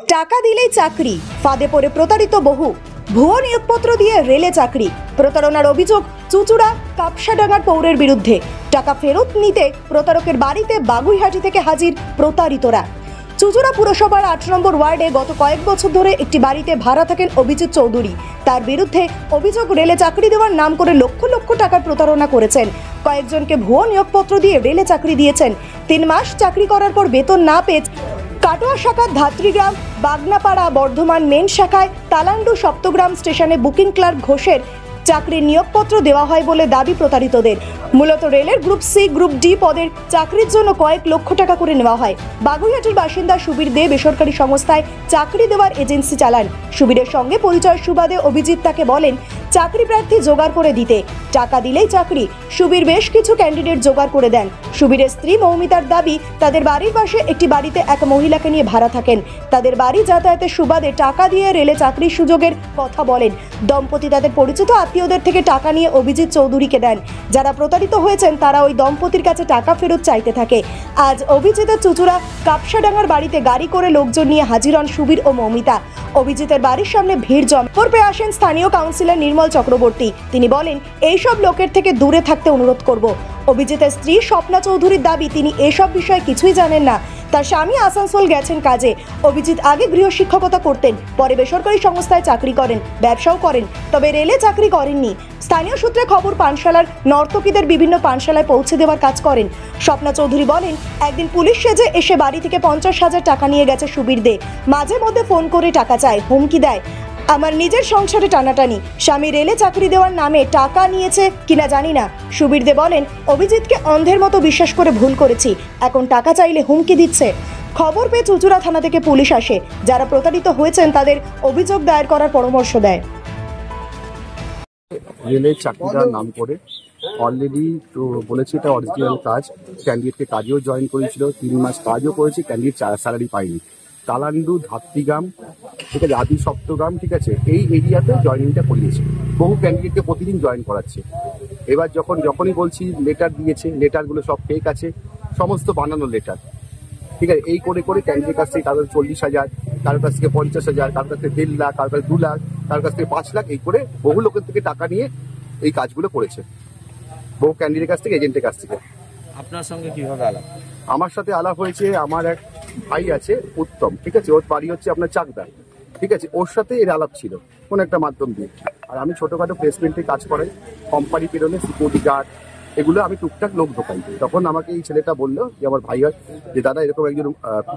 টাকা দিলেই চাকরি, ফাঁদে পড়ে প্রতারিত বহু। ভুয়ো নিয়োগপত্র দিয়ে রেলে চাকরি, প্রতারণার অভিযোগ চুঁচুড়া কাপসাডাঙ্গার পৌরের বিরুদ্ধে। টাকা ফেরত নিতে প্রতারকের বাড়িতে বাগুইহাটি থেকে হাজির প্রতারিতরা। চুঁচুড়া পুরসভার ৮ নম্বর ওয়ার্ডে গত কয়েক বছর ধরে একটি বাড়িতে ভাড়া থাকেন অভিজিৎ চৌধুরী। তার বিরুদ্ধে অভিযোগ, রেলে চাকরি দেওয়ার নাম করে লক্ষ লক্ষ টাকার প্রতারণা করেছেন। কয়েকজনকে ভুয়ো নিয়োগপত্র দিয়ে রেলে চাকরি দিয়েছেন। 3 মাস চাকরি করার পর বেতন না পেয়ে কাটোয়া শাখার ধাত্রীগ্রাম, বাগনাপাড়া, বর্ধমান মেন শাখায় তালান্ডু সপ্তগ্রাম স্টেশনে বুকিং ক্লার্ক ঘোষের চাকরির নিয়োগপত্র দেওয়া হয় বলে দাবি প্রতারিতদের। মূলত রেলের গ্রুপ সি, গ্রুপ ডি পদের চাকরির জন্য কয়েক লক্ষ টাকা করে নেওয়া হয়। বাগুইহাটির বাসিন্দা সুবীর দে বেসরকারি সংস্থায় চাকরি দেওয়ার এজেন্সি চালান। সুবীরের সঙ্গে পরিচয় সুবাদে অভিজিৎ তাকে বলেন চাকরি প্রার্থী জোগাড় করে দিতে, টাকা দিলেই চাকরি। সুবীর বেশ কিছু ক্যান্ডিডেট জোগাড় করে দেন। সুবীরের স্ত্রী মৌমিতার দাবি, তাদের বাড়ির পাশে একটি বাড়িতে এক মহিলাকে নিয়ে ভাড়া থাকেন। তাদের বাড়ি যাতায়াতের সুবাদে টাকা দিয়ে রেলে চাকরির সুযোগের কথা বলেন। দম্পতি তাদের পরিচিত আত্মীয়দের থেকে টাকা নিয়ে অভিজিৎ চৌধুরীকে দেন। যারা প্রতারিত হয়েছেন তারা ওই দম্পতির কাছে টাকা ফেরত চাইতে থাকে। আজ অভিজিতের চুঁচুড়া কাপসাডাঙ্গার বাড়িতে গাড়ি করে লোকজন নিয়ে হাজির হন সুবীর ও মৌমিতা। অভিজিতের বাড়ির সামনে ভিড় জমে। পড়ে আসেন স্থানীয় কাউন্সিলর নির্মল চক্রবর্তী। তিনি বলেন এইসব লোকের থেকে দূরে থাকতে অনুরোধ করব। অভিজিতের স্ত্রী স্বপ্না চৌধুরীর দাবি, তিনি এসব বিষয়ে কিছুই জানেন না। তার স্বামী আসানসোল গেছেন কাজে। অভিজিৎ আগে গৃহশিক্ষকতা করতেন, পরে বেসরকারি সংস্থায় চাকরি করেন, ব্যবসাও করেন, তবে রেলে চাকরি করেননি। স্থানীয় সূত্রে খবর, পানশালার নর্তকীদের বিভিন্ন পানশালায় পৌঁছে দেওয়ার কাজ করেন। স্বপ্না চৌধুরী বলেন একদিন পুলিশ সেজে এসে বাড়ি থেকে 50,000 টাকা নিয়ে গেছে সুবীর দে। মাঝে মধ্যে ফোন করে টাকা চায়, হুমকি দেয়। আমার নিজের সংসারে টানাটানি, স্বামী রেলে চাকরি দেওয়ার নামে টাকা নিয়েছে কিনা জানি না। সুবীর দে বলেন অভিজিৎকে অন্ধের মতো বিশ্বাস করে ভুল করেছি, এখন টাকা চাইলে হুমকি দিচ্ছে। খবর পেয়ে চুঁচুড়া থানা থেকে পুলিশ আসে। যারা প্রতারিত হয়েছেন তাদের অভিযোগ দায়ের করার পরামর্শ দেয়। রেলের চাকরিটার নাম করে অলরেডি তো বলেছে এটা অরিজিনাল কাজ। ক্যান্ডিডেটকে কাজেও জয়েন করেছিল, 3 মাস কাজও করেছে, ক্যান্ডিডেট স্যালারি পায়নি। তালান্ডু, ধাত্রীগ্রাম, ঠিক আছে, আদি সপ্তগ্রাম, ঠিক আছে, এই এরিয়াতে জয়েনিংটা করিয়েছে। বহু ক্যান্ডিডেটকে প্রতিদিন জয়েন করাচ্ছে। এবার যখনই বলছি লেটার দিয়েছে, লেটারগুলো সব ফেক আছে, সমস্ত বানানো লেটার, ঠিক আছে। এই করে করে ক্যান্ডিডেট কাছ থেকে কারোর 40,000, কারোর কাছ থেকে 50,000, কারোর কাছ থেকে 1.5 লাখ, কারোর কাছে 2 লাখ, কারোর কাছ থেকে 5 লাখ, এই করে বহু লোকের থেকে টাকা নিয়ে এই কাজগুলো করেছে, বহু ক্যান্ডিডেট কাছ থেকে, এজেন্টের কাছ থেকে। আপনার সঙ্গে কিভাবে আলাপ? আমার সাথে আলাপ হয়েছে, আমার এক ভাই আছে উত্তম, ঠিক আছে, ওর বাড়ি হচ্ছে আপনার চাকদা, ঠিক আছে, ওর সাথে এর আলাপ ছিল কোন একটা মাধ্যম দিয়ে। আর আমি ছোটখাটো প্লেসমেন্টে কাজ করাই, কোম্পানি পেরোনে সিকিউরিটি গার্ড, এগুলো আমি টুকটাক লোক ঢোকাই। তখন আমাকে এই ছেলেটা বললো যে আমার ভাই হয়, যে দাদা এরকম একজন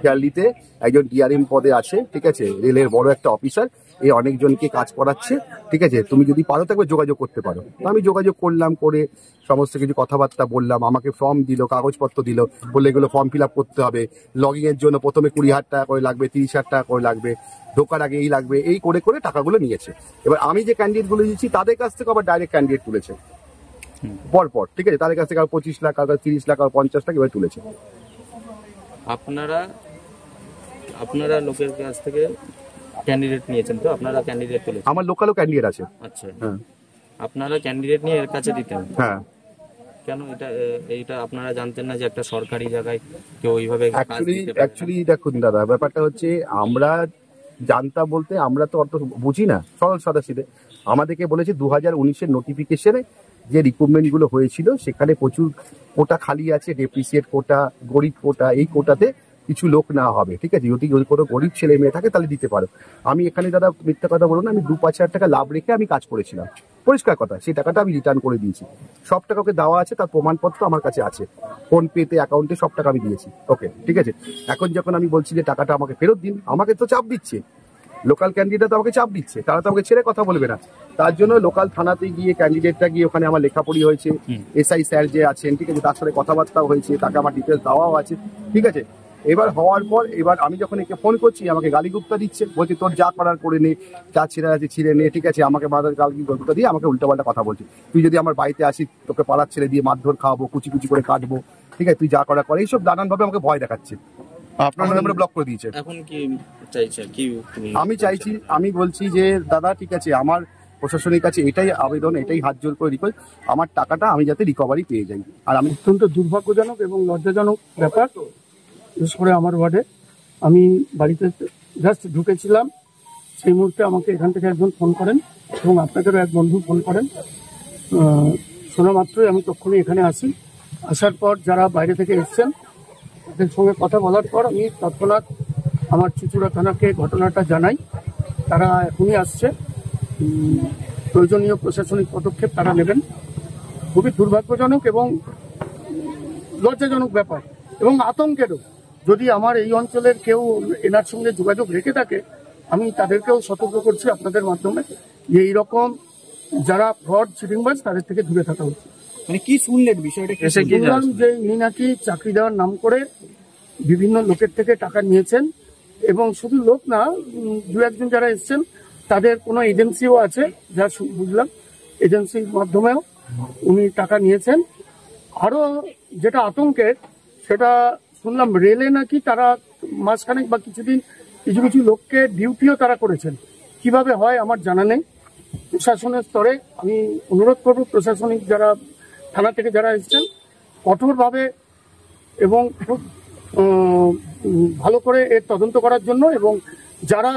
ফেয়ারলিতে একজন ডিআরএম পদে আছে, ঠিক আছে, রেলের বড় একটা অফিসার, এই অনেকজনকে কাজ করাচ্ছে, ঠিক আছে, তুমি যদি পারো তো একবার যোগাযোগ করতে পারো। তো আমি যোগাযোগ করলাম, করে সমস্ত কিছু কথাবার্তা বললাম, আমাকে ফর্ম দিল, কাগজপত্র দিল, বললে এগুলো ফর্ম ফিল আপ করতে হবে, লগইন এর জন্য প্রথমে 20,000 টাকা করে লাগবে, 30,000 টাকা করে লাগবে, ঢোকার আগে এই লাগবে, এই করে করে টাকাগুলো নিয়েছে। এবার আমি যে ক্যান্ডিডেটগুলো দিচ্ছি তাদের কাছ থেকে আবার ডাইরেক্ট ক্যান্ডিডেট তুলেছে পরপর, ঠিক আছে, তাদের কাছ থেকে 25 লাখ, কারোর 30 লাখ, আর 50 লাখ এবার তুলেছে। আপনারা লোকের কাছ থেকে ক্যান্ডিডেট নিয়েছেন, তো আপনারা ক্যান্ডিডেট তুলেছেন? আমার লোকালও ক্যান্ডিডেট আছে। আচ্ছা, হ্যাঁ, আপনারা ক্যান্ডিডেট নিয়ে এর কাছে দিতেন? হ্যাঁ। কেন এইটা আপনারা জানতেন না যে একটা সরকারি জায়গায় কেউ এইভাবে? অ্যাকচুয়ালি দেখুন দাদা, ব্যাপারটা হচ্ছে আমরা জানতাম বলতে আমরা তো অত বুঝি না, সরল সাদাসিধে। আমাদেরকে বলেছে 2019-এর নোটিফিকেশনে যে রিক্রুটমেন্টগুলো হয়েছিল সেখানে প্রচুর কোটা খালি আছে, ডেপ্রিসিয়েট কোটা, গরিব কোটা, এই কোটাতে কিছু লোক না হবে, ঠিক আছে, যদি কোনো গরিব ছেলে মেয়ে থাকে তাহলে দিতে পারো। আমি এখানে দাদা মিথ্যা কথা বলবো না, আমি 2-5 হাজার টাকা লাভ রেখে আমি কাজ করেছিলাম, পরিষ্কার কথা। সেই টাকাটা আমি রিটার্ন করে দিয়েছি, সব টাকা ওকে দেওয়া আছে, তার প্রমাণপত্র আমার কাছে আছে, ফোন পেতে, অ্যাকাউন্টে সব টাকা আমি দিয়েছি, ওকে, ঠিক আছে। এখন যখন আমি বলছি যে টাকাটা আমাকে ফেরত দিন, আমাকে তো চাপ দিচ্ছে, লোকাল ক্যান্ডিডেট তো আমাকে চাপ দিচ্ছে, তারা তো আমাকে ছেড়ে কথা বলবে না। তার জন্য লোকাল থানাতে গিয়ে ক্যান্ডিডেটটা গিয়ে ওখানে আমার লেখাপড়ি হয়েছে, এসআই স্যার যে আছেন, ঠিক আছে, তার সাথে কথাবার্তাও হয়েছে, তাকে আমার ডিটেলস দেওয়াও আছে, ঠিক আছে। এবার হওয়ার পর এবার আমি যখন একে ফোন করছি আমাকে গালিগুপ্তা দিচ্ছে, বলছি তোর যা করার করে নে, যা ছিঁড়ে আছে ছিঁড়ে নে, ঠিক আছে, আমাকে গালিগুপ্তা দিয়ে আমাকে উল্টোপাল্টা কথা বলছি। তুই যদি আমার বাড়িতে আসিস তোকে পাড়ার ছেড়ে দিয়ে মারধর খাওয়াবো, কুচি কুচি করে কাটবো, ঠিক আছে, তুই যা করার করে, এইসব নানানভাবে আমাকে ভয় দেখাচ্ছে। আপনার নাম্বারে ব্লক করে দিয়েছে। এখন কি চাইছে? কি আমি চাইছি, আমি বলছি যে দাদা ঠিক আছে, আমার প্রশাসনের কাছে এটাই আবেদন, এটাই হাত জোর করে রিকোয়েস্ট, আমার টাকাটা আমি যাতে রিকভারি পেয়ে যাই। আর আমি অত্যন্ত দুর্ভাগ্যজনক এবং লজ্জাজনক ব্যাপার, বিশেষ করে আমার ওয়ার্ডে। আমি বাড়িতে জাস্ট ঢুকেছিলাম, সেই মুহূর্তে আমাকে এখান থেকে একজন ফোন করেন এবং আপনাদেরও এক বন্ধু ফোন করেন। শোনা মাত্রই আমি তখনই এখানে আসি। আসার পর যারা বাইরে থেকে এসছেন তাদের সঙ্গে কথা বলার পর আমি তৎক্ষণাৎ আমার চুচুড়া থানাকে ঘটনাটা জানাই। তারা এখনই আসছে, প্রয়োজনীয় প্রশাসনিক পদক্ষেপ তারা নেবেন। খুবই দুর্ভাগ্যজনক এবং লজ্জাজনক ব্যাপার এবং আতঙ্কেরও। যদি আমার এই অঞ্চলের কেউ এনার সঙ্গে যোগাযোগ রেখে থাকে, আমি তাদেরকেও সতর্ক করছি আপনাদের মাধ্যমে যে এইরকম যারা ফ্রড চিটিংবাজ তাদের থেকে দূরে থাকা উচিত। মানে কি শুনলেন বিষয়টা? শুনলাম যে ইনি নাকি চাকরি দেওয়ার নাম করে বিভিন্ন লোকের থেকে টাকা নিয়েছেন এবং শুধু লোক না, দু একজন যারা এসছেন তাদের কোনো এজেন্সিও আছে, যা বুঝলাম এজেন্সির মাধ্যমেও উনি টাকা নিয়েছেন। আরো যেটা আতঙ্কের সেটা শুনলাম রেলে নাকি তারা মাসখানেক বা কিছুদিন কিছু কিছু লোককে ডিউটিও তারা করেছেন। কিভাবে হয় আমার জানা নেই। প্রশাসনের স্তরে আমি অনুরোধ করব প্রশাসনিক যারা থানা থেকে যারা এসেছেন কঠোরভাবে এবং খুব ভালো করে এর তদন্ত করার জন্য, এবং যারা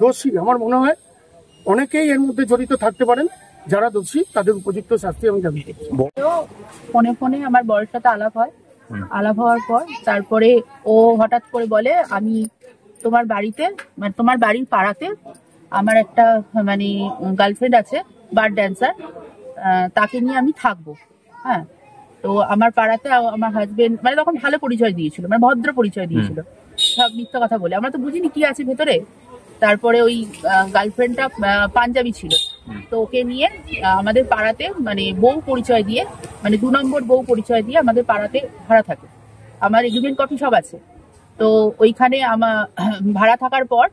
দোষী আমার মনে হয় অনেকেই এর মধ্যে জড়িত থাকতে পারেন, যারা দোষী তাদের উপযুক্ত শাস্তি আমি দাবি করছি। ফোনে ফোনে আমার বরের সাথে আলাপ হওয়ার পর তারপরে ও হঠাৎ করে বলে, আমি তোমার বাড়িতে মানে তোমার বাড়ির পাড়াতে আমার একটা মানে গার্লফ্রেন্ড আছে বার ড্যান্সার, তাকে নিয়ে আমি থাকবো। হ্যাঁ, তো আমার পাড়াতে আমার হাজবেন্ড মানে তখন ভালো পরিচয় দিয়েছিল, মানে ভদ্র পরিচয় দিয়েছিল, সব মিথ্যা কথা বলে। আমরা তো বুঝিনি কি আছে ভেতরে। তারপরে ওই গার্লফ্রেন্ডটা পাঞ্জাবি ছিল, তো ওকে নিয়ে আমাদের পাড়াতে মানে বউ পরিচয় দিয়ে, মানে 2 নম্বর বউ পরিচয় দিয়ে আমাদের পাড়াতে ভাড়া থাকে। আমার এগ্রিমেন্ট কপি সব আছে। তো ওইখানে আমার ভাড়া থাকার পর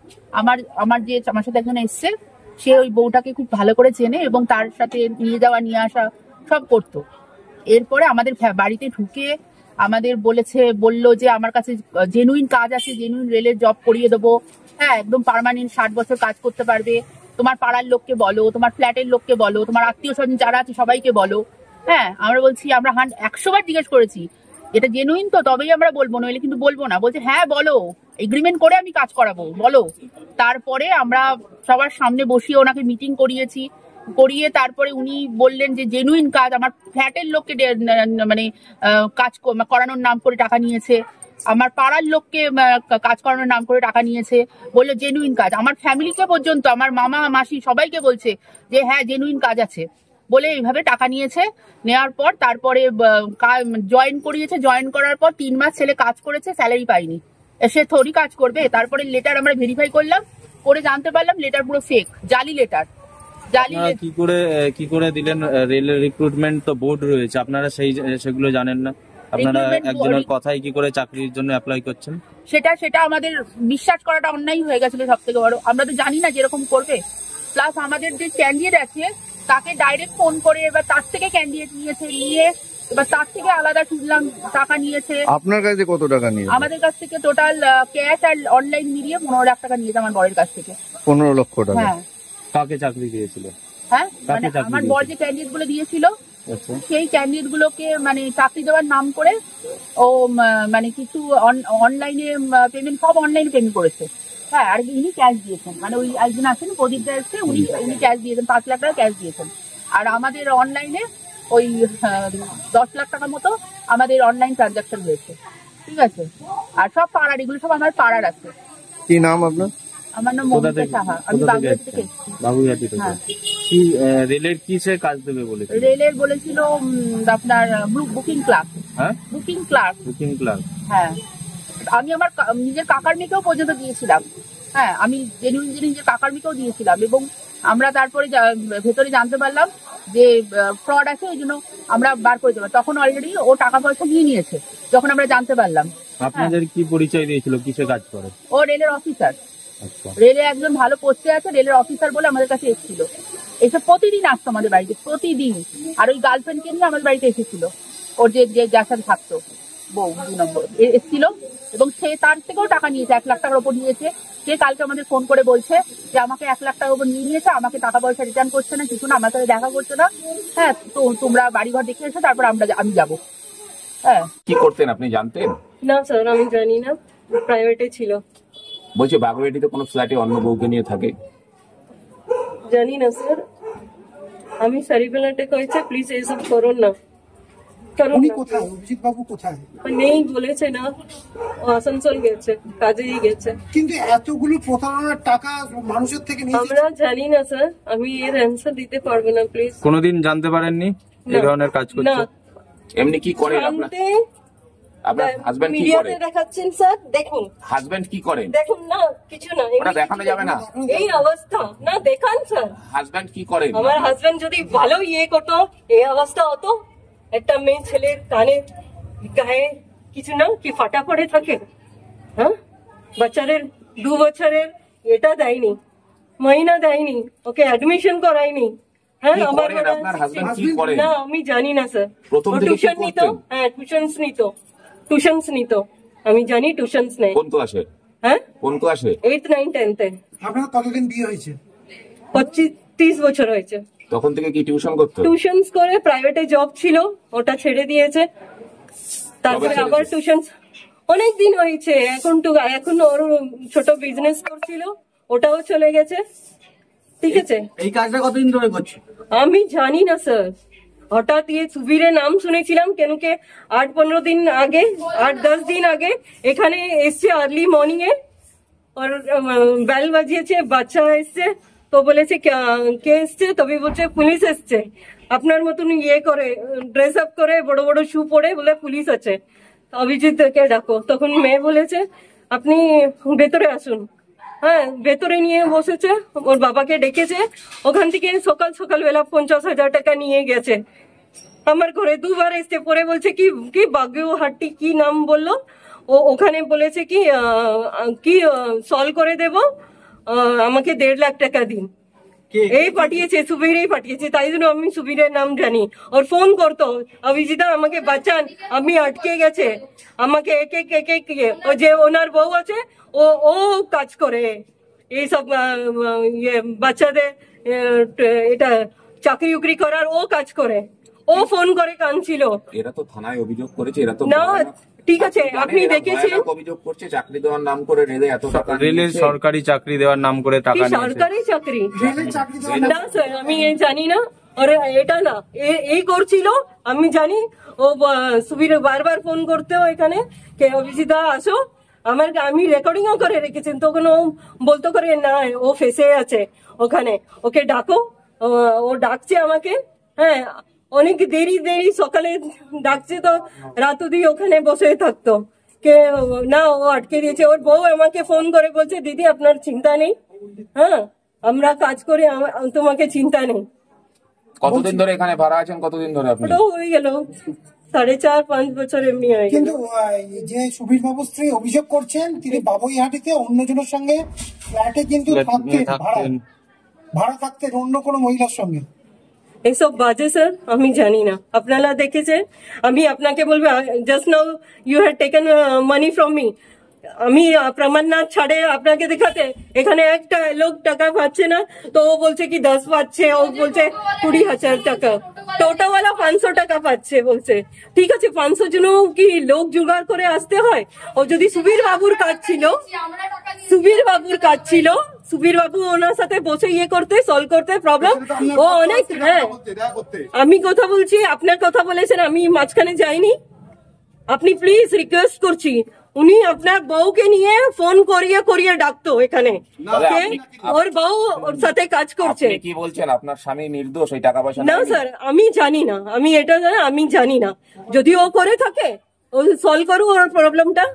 আমার যে আমার সাথে একজন এসছে, সে ওই বউটাকে খুব ভালো করে চেনে এবং তার সাথে নিয়ে যাওয়া নিয়ে আসা সব করতো। এরপরে আমাদের বাড়িতে ঢুকে আমাদের বললো যে আমার কাছে জেনুইন কাজ আছে, জেনুইন রেলের জব করিয়ে দেবো। হ্যাঁ, একদম পার্মানেন্ট 60 বছর কাজ করতে পারবে। তোমার পাড়ার লোককে বলো, তোমার ফ্ল্যাটের লোককে বলো, তোমার আত্মীয় স্বজন যারা আছে সবাইকে বলো। হ্যাঁ, আমরা বলছি আমরা 100 বার জিজ্ঞেস করেছি এটা জেনুইন তো, তবেই আমরা বলবো, নইলে কিন্তু বলবো না। বলছে হ্যাঁ বলো, এগ্রিমেন্ট করে আমি কাজ করাবো, বলো। তারপরে আমরা সবার সামনে বসিয়ে ওনাকে মিটিং করিয়ে তারপরে উনি বললেন যে জেনুইন কাজ, আমার ফ্ল্যাটের লোককে মানে কাজ করানোর নাম করে টাকা নিয়েছে, আমার পাড়ার লোককে কাজ করানোর নাম করে টাকা নিয়েছে, বললো জেনুইন কাজ। আমার ফ্যামিলিকে পর্যন্ত, আমার মামা মাসি সবাইকে বলছে যে হ্যাঁ জেনুইন কাজ আছে বলে এইভাবে টাকা নিয়েছে। নেওয়ার পর তারপরে জয়েন করিয়েছে। জয়েন করার পর 3 মাস ছেলে কাজ করেছে, স্যালারি পাইনি। সে থোড়ি কাজ করবে। তারপরে লেটার আমরা ভেরিফাই করলাম, করে জানতে পারলাম লেটার পুরো ফেক, জালি লেটার। কি করে দিলেন? রেলের রিক্রুটমেন্ট তো বোর্ড রয়েছে, আপনারা সেগুলো জানেন না? আপনারা একজনের কথাই কি করে চাকরির জন্য অ্যাপ্লাই করছেন? সেটা আমাদের বিশ্বাস করাটা অন্যায় হয়ে গেছিল সব থেকে বড়। আমরা তো জানি না যেরকম করবে। প্লাস আমাদের যে ক্যান্ডিডেট আছে তাকে ডাইরেক্ট ফোন করে এবার তার থেকে ক্যান্ডিডেট নিয়ে এবার তার থেকে আলাদা শুনলাম টাকা নিয়েছে। আপনার কাছে কত টাকা নিয়ে? আমাদের কাছ থেকে টোটাল ক্যাশ আর অনলাইন মিলিয়ে 15 লাখ টাকা নিয়েছে আমার বরের কাছ থেকে। 15 লক্ষ টাকা? হ্যাঁ। কাকে চাকরি দিয়েছিল? হ্যাঁ, মানে আমার বর যে ক্যান্ডিডেট গুলো দিয়েছিল সেই ক্যান্ডিডেট গুলোকে মানে চাকরি দেওয়ার নাম করে ও মানে কিছু অনলাইনে পেমেন্ট, সব অনলাইনে পেমেন্ট করেছে। হ্যাঁ, আর ইনি ক্যাশ দিয়েছেন, মানে ওই একজন আছেন প্রদীপ দা এসে, উনি ক্যাশ দিয়েছেন, 5 লাখ টাকা ক্যাশ দিয়েছেন। আর আমাদের অনলাইনে ওই 10 লাখ টাকা মতো আমাদের অনলাইন ট্রানজাকশন হয়েছে। ঠিক আছে, আর সব পাড়ার, এগুলো সব আমার পাড়ার আছে। কি নাম আপনার? আমার নাম মমতা সাহা, আমি বাগুইহাটি থেকে এসেছি। বাগুইহাটি থেকে? কি রেলের কিসের কাজ দেবে বলেছিল? রেলের বলেছিল আপনার বুকিং ক্লার্ক। হ্যাঁ, বুকিং ক্লার্ক। হ্যাঁ, আমি আমার নিজের কাকার মেয়েকেও পর্যন্ত দিয়েছিলাম। হ্যাঁ, আমি জেনুইন নিজের কাকার মেয়েকেও দিয়েছিলাম, এবং আমরা তারপরে ভেতরে জানতে পারলাম যে ফ্রড আছে, এই জন্য আমরা বার করে দেবো। তখন অলরেডি ও টাকা পয়সা নিয়ে নিয়েছে যখন আমরা জানতে পারলাম। আপনাদের কি পরিচয় দিয়েছিল, কিসে কাজ করে? ও রেলের অফিসার। রেলে একজন ভালো পোস্টে আছে, রেলের অফিসার বলে আমাদের কাছে এসেছিল। এসে প্রতিদিন আসতো আমাদের বাড়িতে, প্রতিদিন। আর ওই গার্লফ্রেন্ডকে নিয়ে আমাদের বাড়িতে এসেছিল, ওর যে যার সাথে থাকতো বউ 2 নম্বর এসেছিল, এবং সে তার থেকেও টাকা নিয়েছে, 1 লাখ টাকার উপর নিয়েছে। সে কালকে আমাদের ফোন করে বলছে যে আমাকে 1 লাখ টাকার উপর নিয়ে নিয়েছে, আমাকে টাকা পয়সা রিটার্ন করছে না, কিছু না, আমার সাথে দেখা করছে না। হ্যাঁ, তো তোমরা বাড়িঘর দেখে এসো, তারপর আমি যাবো। হ্যাঁ। কি করতেন আপনি জানতেন? না স্যার, আমি জানি না, প্রাইভেটে ছিল। বলছি বাগুইআটিতে কোনো ফ্ল্যাটে অন্য বউকে নিয়ে থাকে? জানি না স্যার, আমি সারিবেল অ্যাটাক হয়েছে, প্লিজ এইসব করুন না, করুন উনি না। কোথায়, অভিজিৎ বাবু কোথায়? নেই বলেছে না, ও আসানসোল গেছে, কাজেই গেছে। কিন্তু এতগুলো প্রতারণার টাকা মানুষের থেকে নিয়েছে। আমরা জানি না স্যার, আমি এর অ্যান্সার দিতে পারবো না, প্লিজ। কোনোদিন জানতে পারেননি এই না। ধরনের কাজ না, করছে? এমনি কি করেন আপনার জানতে আপনার হাজবেন্ড কি করে? মিডিয়াতে দেখাচ্ছেন স্যার, দেখুন হাজবেন্ড কি করেন? দেখুন না, কিছু না, ওটা এমনি দেখানো কিছু যাবে না? এই অবস্থা না, দেখান স্যার। হাজবেন্ড কি করেন? আমার হাজবেন্ড যদি ভালো ইয়ে করতো, এই অবস্থা হতো? একটা মেয়ে ছেলের কানে গায়ে কিছু না কি ফাটা পড়ে থাকে? হ্যাঁ, বাচ্চাদের 2 বছরের এটা দেয়নি, মহিনা দেয়নি, ওকে অ্যাডমিশন করায়নি। হ্যাঁ, কি আমার করেন আপনার হাজবেন্ড, কি করেন? না, আমি জানি না স্যার। প্রথম থেকে কি টিউশন নিত, করতেন? হ্যাঁ টিউশনস নিত, আমি জানি টিউশনস নেই। কোন ক্লাসে? হ্যাঁ, কোন ক্লাসে? 8th 9th 10th আপনার কতদিন বিয়ে হয়েছে? 25-30 বছর হয়েছে। তখন থেকে কি টিউশন করতো? টিউশনস করে, প্রাইভেটে জব ছিল, ওটা ছেড়ে দিয়েছে, তারপরে ছেড়েছে? আবার টিউশনস অনেক দিন হয়েছে। এখন ওর ছোট বিজনেস করছিল, ওটাও চলে গেছে। ঠিক আছে, এই কাজটা কতদিন ধরে করছে? আমি জানি না স্যার, হঠাৎ ইয়ে সুবীরের নাম শুনেছিলাম, কেন কে 8-15 দিন আগে, 8-10 দিন আগে এখানে এসছে আর্লি মর্নিং এ, আর বেল বাজিয়েছে, বাচ্চা এসছে, তো বলেছে কে এসছে, তবে বলছে পুলিশ এসছে, আপনার মতন ইয়ে করে ড্রেস আপ করে, বড় বড় শু পরে, বলে পুলিশ আছে, অভিজিৎকে ডাকো। তখন মেয়ে বলেছে আপনি ভেতরে আসুন। হ্যাঁ, ভেতরে নিয়ে বসেছে, ওর বাবাকে ডেকেছে, ওখান থেকে সকালবেলা 50,000 টাকা নিয়ে গেছে। আমার ঘরে 2 বার এসছে, পরে বলছে কি বাগুইআটি কি নাম বললো, ওখানে বলেছে কি সলভ করে দেব, আমাকে 1.5 লাখ টাকা দিন। এই পাঠিয়েছে, সুবীরই পাঠিয়েছে, তাই জন্য আমি সুবীরের নাম জানি। ওর ফোন করতো, অভিজিৎ আমাকে বাঁচান, আমি আটকে গেছে, আমাকে এক ও যে ওনার বউ আছে, ও কাজ করে এইসব বাচ্চাদের এটা চাকরি উকরি করার, ও কাজ করে, ও ফোন করে কাঁদছিল। এরা তো থানায় অভিযোগ করেছে, এরা তো না, ঠিক আছে, আপনি দেখেছেন অভিযোগ করছে চাকরি দেওয়ার নাম করে রেলে এত টাকা রেলের নিয়েছে। সরকারি চাকরি দেওয়ার নাম করে কি টাকা নিয়েছে। সরকারি চাকরি? রেলের চাকরি দেওয়া না স্যার, আমি জানি না, আরে এটা না, এই করছিল আমি জানি। ও সুবীর বারবার ফোন করতে এখানে, কে অভিজিৎ আসো, আমি রেকর্ডিংও করে রেখেছেন, তখন ও বলতো করে না, ও ফেসে আছে ওখানে, ওকে ডাকো। ও ডাকছে আমাকে, হ্যাঁ, অনেক দেরি সকালে ডাকছে, তো রাত অবধি ওখানে বসে থাকতো। কে না, ও আটকে দিয়েছে। ওর বউ আমাকে ফোন করে বলছে দিদি আপনার চিন্তা নেই, হ্যাঁ আমরা কাজ করে, তোমাকে চিন্তা নেই। কতদিন ধরে এখানে ভাড়া আছেন? কতদিন ধরে আপনি? ওটা হয়ে গেল 4.5-5 বছর এমনি হয়ে গেল। কিন্তু যে সুবীর বাবুর স্ত্রী অভিযোগ করছেন, তিনি বাবুইআটিতে অন্যজনের সঙ্গে ফ্ল্যাটে কিন্তু থাকতেন, ভাড়া থাকতেন অন্য কোনো মহিলার সঙ্গে। এসব বাজে স্যার, আমি জানি না, আপনারা দেখেছেন। আমি আপনাকে বলবো, just now you had taken money from me, আমি প্রমাণ না ছাড়ে আপনাকে দেখাতে, এখানে একটা লোক টাকা পাচ্ছে না, তো ও বলছে কি 10 পাচ্ছে, ও বলছে 20,000 টাকা, টোটোওয়ালা 500 টাকা পাচ্ছে বলছে। ঠিক আছে, 500 জন কি লোক জোগাড় করে আসতে হয়? ও যদি সুবীর বাবুর কাজ ছিল, সুবীর বাবু ওনার সাথে বসে ইয়ে করতে, সলভ করতে প্রবলেম, ও অনেক। হ্যাঁ, আমি কথা বলছি, আপনার কথা বলেছেন, আমি মাঝখানে যাইনি। আপনি প্লিজ রিকোয়েস্ট করছি, উনি আপনার বউকে নিয়ে ফোন করিয়ে ডাকতো এখানে, ওর বউ ওর সাথে কাজ করছে। আপনি কি বলছেন আপনার স্বামী নির্দোষ, ওই টাকা পয়সা না স্যার, আমি জানি না, আমি জানি না, যদি ও করে থাকে ও সলভ করুক ওর প্রবলেমটা।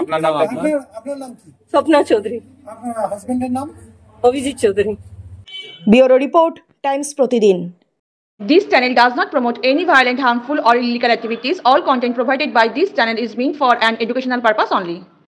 আপনার নাম? আপনার নাম কি? স্বপ্না চৌধুরী। আপনার হাজবেন্ডের নাম? Abhijit Chowdhury. Bureau report, Times প্রতিদিন। This channel does not promote any violent, harmful or illegal activities. All content provided by this channel is meant for an educational purpose only.